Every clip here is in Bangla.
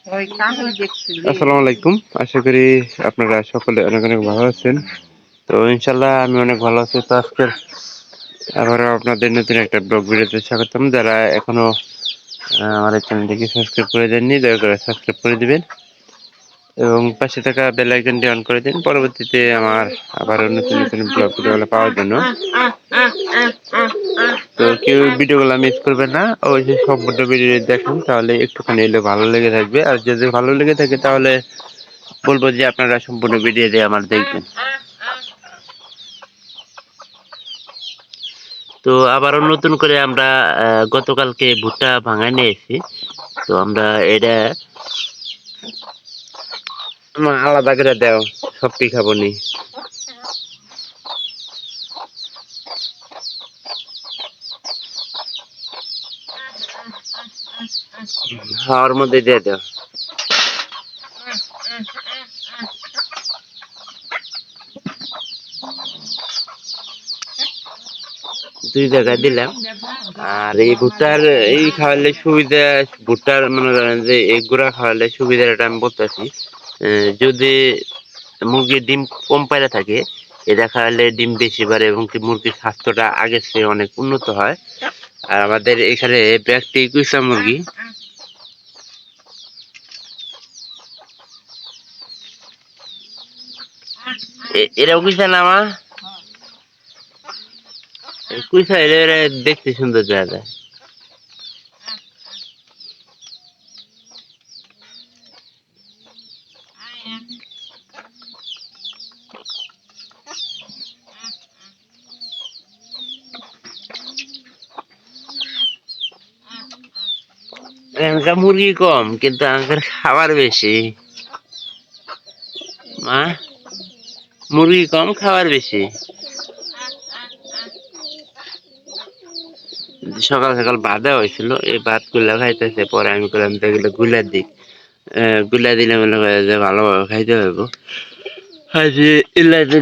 আসসালামু আলাইকুম। আশা করি আপনারা সকলে অনেক অনেক ভালো আছেন। তো ইনশাল্লাহ আমি অনেক ভালো আছি। তো আজকের আবারও আপনাদের নতুন একটা ব্লগ ভিডিওতে স্বাগতম। যারা এখনো আমার এই চ্যানেলটিকে সাবস্ক্রাইব করে দেননি, দয়া করে সাবস্ক্রাইব করে দিবেন এবং পাশে থাকা বেল আইকনটি অন করে দিন পরবর্তীতে আমার আবারও নতুন নতুন ব্লগ ভিডিওগুলো পাওয়ার জন্য। তো কেউ ভিডিওগুলো মিস করবেন না, অবশ্যই সম্পূর্ণ ভিডিও দেখুন, তাহলে একটুখানি এলে ভালো লেগে থাকবে। আর যদি ভালো লেগে থাকে তাহলে বলবো যে আপনারা সম্পূর্ণ ভিডিও দিয়ে আমার দেখবেন। তো আবারও নতুন করে আমরা গতকালকে ভুট্টা ভাঙায় নিয়েছি। তো আমরা এটা আলাদা করে দেও সব খাবো নি খাওয়ার মধ্যে দিয়ে দেও। দুই জায়গায় দিলাম। আর এই ভুট্টার এই খাওয়ালে সুবিধা, ভুট্টার মনে করেন যে এই গুঁড়া খাওয়ালে সুবিধাটা আমি বলতেছি। যদি মুরগির ডিম কম পায়রা থাকে, এটা খাওয়ালে ডিম বেশি পারে এবং কি মুরগির স্বাস্থ্যটা আগের চেয়ে অনেক উন্নত হয়। আর আমাদের এখানে ব্যাগটি কুইসা মুরগি, এরাও কুইসা না মা, কুইসা এরা দেখতে সুন্দর দেখা যায়। এখানকার মুরগি কম কিন্তু এখানকার খাবার বেশি। মা, মুরগি কম খাবার বেশি। সকাল সকাল ভাত দেওয়া হয়েছিল, এই ভাত গুলা খাইতেছে। পরে আমি করলাম এগুলো গুলা দিই, গুলা দিলে মনে করে যে ভালোভাবে খাইতে পারবো।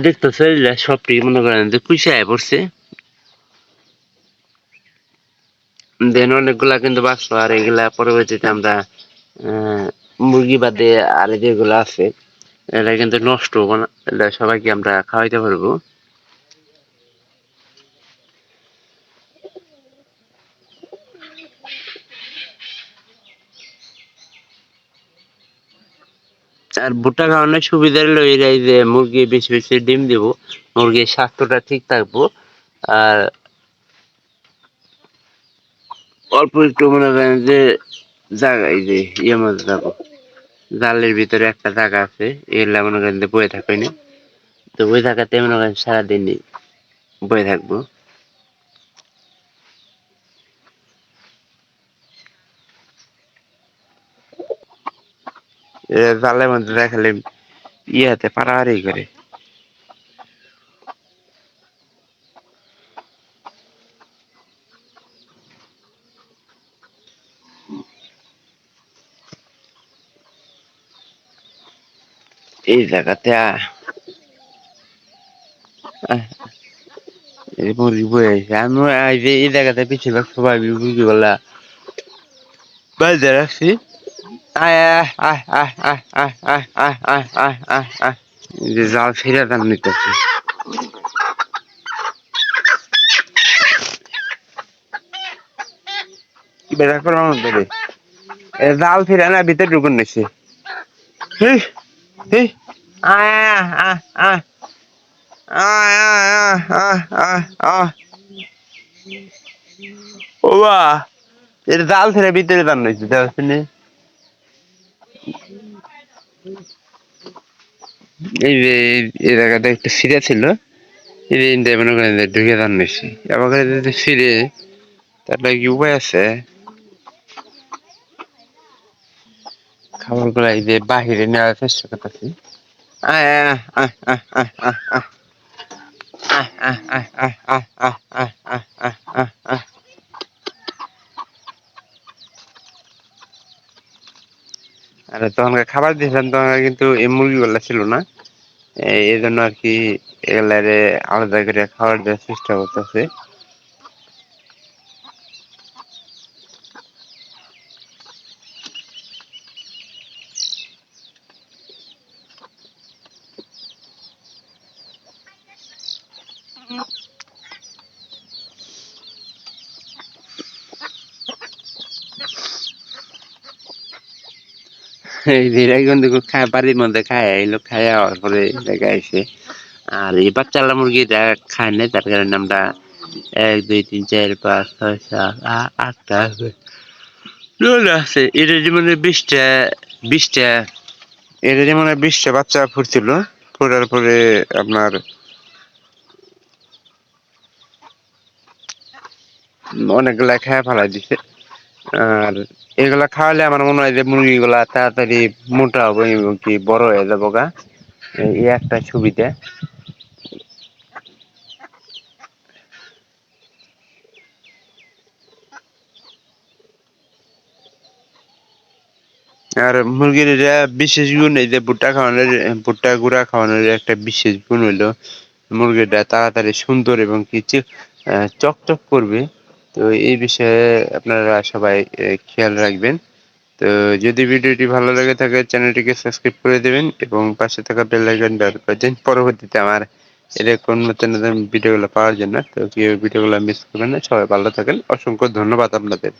দেখতেছে সবটি মনে করেন যে কুইসায় পড়ছে। দেন অনেকগুলা কিন্তু বাঁচলো। আর এগুলা পরবর্তীতে আমরা মুরগি বাদে আর যেগুলো আছে এটা কিন্তু নষ্ট হবো না, এটা সবাইকে আমরা খাওয়াইতে পারবো। আর ভুট্টা খাওয়ানোর সুবিধা হলো এটাই যে মুরগি বেশি বেশি ডিম দিব, মুরগির স্বাস্থ্যটা ঠিক থাকবো। আর অল্প একটু মনে করেন যে জায়গা, এই যে ইয়ে মধ্যে যাবো, জালের ভিতরে একটা জায়গা আছে, এগুলা মনে করেন যে বয়ে থাকবে না। তো বয়ে থাকাতে মনে করেন সারাদিনই বয়ে থাকবো। জালের মধ্যে দেখালে ইয়াতে পাড়াহাড়ি করে। এই জায়গাতে এই মুরগি বয়ে আছে। আমি এই জায়গাতে বেশিরভাগ সবাই মুরগি গুলা বাইরে রাখছি। আয় আয় আয় আয় আয় আয় আয় আয় আয় আয় আয় আয়। যে জাল ফিরে দাম নিতেছি। কি বেড়া করার মধ্যে রে, জাল ফিরে না ভিতরে ঢুকুন নিছি। আয় আয় আয় আয় আয় আয় আয় আয়। ও বা, এর জাল ফিরে ভিতরে দাম নিছি দেখছেন। এই যে এই জায়গাটা একটু ফিরে ছিল, এই মনে করেন যে ঢুকে দাম নিছি। এবার যদি ফিরে তাহলে কি উপায় আছে? খাবার গুলা এই যে বাহিরে নেওয়ার চেষ্টা করতেছি। আয় আয় আয় আয় আয় আয় আয় আয় আয় আয় আয় আয় আয় আয় আয় আয় আয়। আর তখন খাবার দিয়েছিলাম তখন কিন্তু এই মুরগিগুলা ছিল না, এই জন্য আর কি এগুলারে আলাদা করে খাবার দেওয়ার চেষ্টা করতেছে। এই বিরাই কিন্তু খায় বাড়ির মধ্যে খায় এলো খায় হওয়ার পরে জায়গায় আইসে। আর এই বাচ্চালা মুরগিটা খায় নাই তার কারণে আমরা 1 2 3 4 5 6 7 8টা আছে। আছে এটা যে মানে 20টা এটা যে মানে 20টা বাচ্চা ফুটছিল, ফোটার পরে আপনার অনেকগুলা খেয়ে ফেলাই দিছে। আর এগুলা খাওয়ালে আমার মনে হয় যে মুরগিগুলা তাড়াতাড়ি মোটা হবে এবং কি বড় হয়ে যাবো গা, এই একটা সুবিধা। আর মুরগির এটা বিশেষ গুণ এই যে ভুট্টা খাওয়ানোর, ভুট্টা গুঁড়া খাওয়ানোর একটা বিশেষ গুণ হইলো মুরগিটা তাড়াতাড়ি সুন্দর এবং কি চকচক করবে। তো এই বিষয়ে আপনারা সবাই খেয়াল রাখবেন। তো যদি ভিডিওটি ভালো লেগে থাকে চ্যানেলটিকে সাবস্ক্রাইব করে দেবেন এবং পাশে থাকা বেল আইকনটা বাজান পরবর্তীতে আমার এরকম নতুন নতুন ভিডিওগুলো পাওয়ার জন্য। তো কি ভিডিওগুলো মিস করবেন না, সবাই ভালো থাকেন, অসংখ্য ধন্যবাদ আপনাদের।